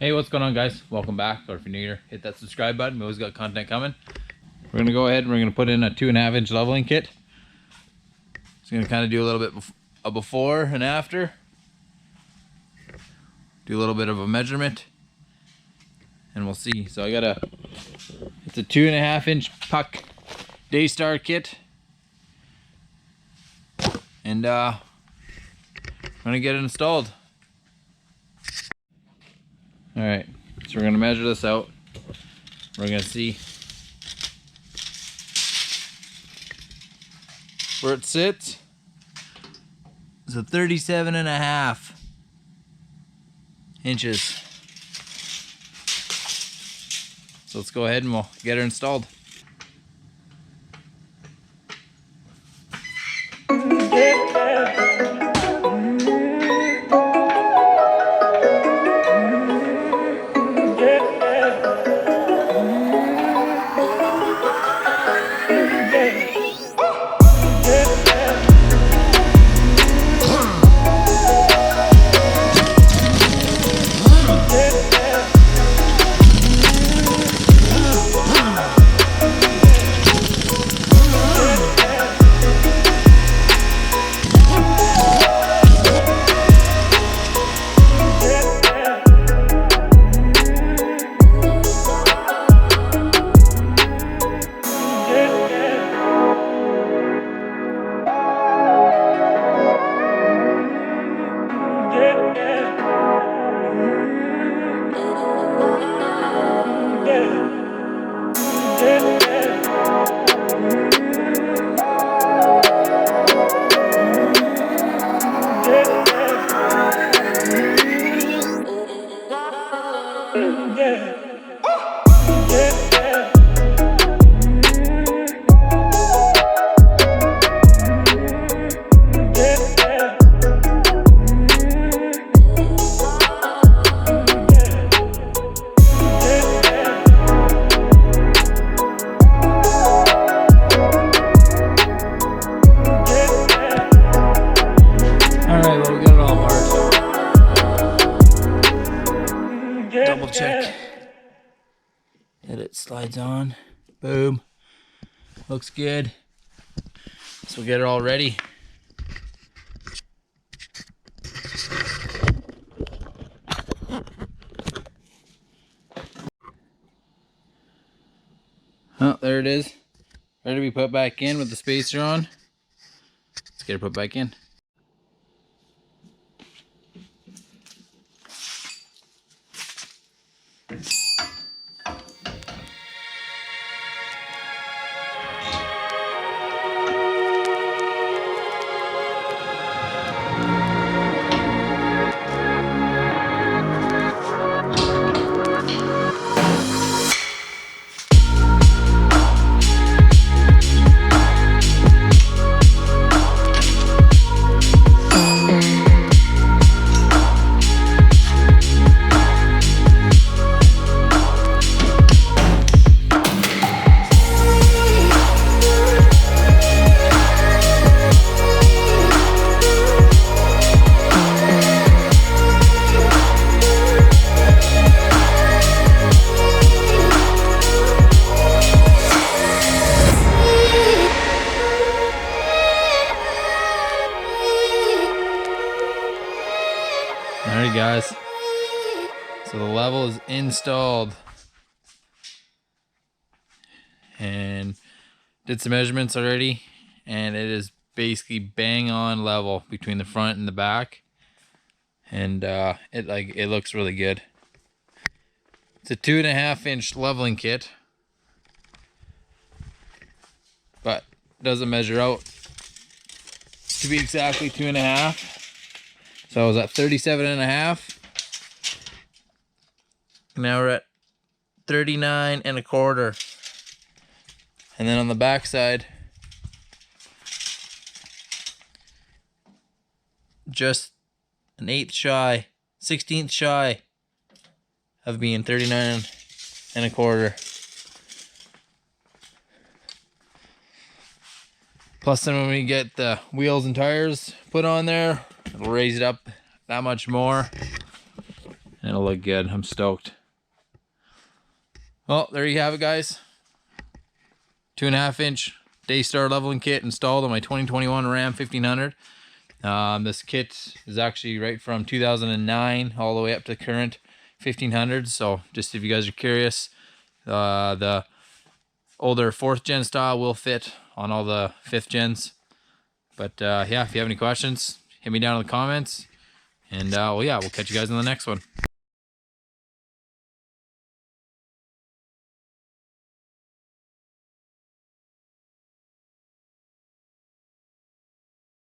Hey, what's going on, guys? Welcome back. Or if you're new here, hit that subscribe button. We always got content coming. We're gonna go ahead and we're gonna put in a 2.5 inch leveling kit. It's gonna kind of do a little bit of before and after. Do a little bit of a measurement, and we'll see. So it's a 2.5 inch puck Daystar kit, and I'm gonna get it installed. All right, so we're gonna measure this out. We're gonna see where it sits. It's a 37.5 inches. So let's go ahead and we'll get her installed. Double check that it slides on. Boom. Looks good. So we'll get it all ready. Oh, there it is. Ready to be put back in with the spacer on. Let's get it put back in. Alright, guys, so the level is installed, and did some measurements already, and it is basically bang on level between the front and the back, and it looks really good. It's a 2.5 inch leveling kit, but doesn't measure out to be exactly 2.5. So I was at 37.5. Now we're at 39.25. And then on the back side, just an 16th shy of being 39.25. Plus, then when we get the wheels and tires put on there, it'll raise it up that much more. and it'll look good. I'm stoked. Well, there you have it, guys. 2.5-inch Daystar leveling kit installed on my 2021 Ram 1500. This kit is actually right from 2009 all the way up to current 1500. So just if you guys are curious, the older 4th gen style will fit on all the 5th gens. But yeah, if you have any questions, hit me down in the comments. And well, yeah, we'll catch you guys in the next one.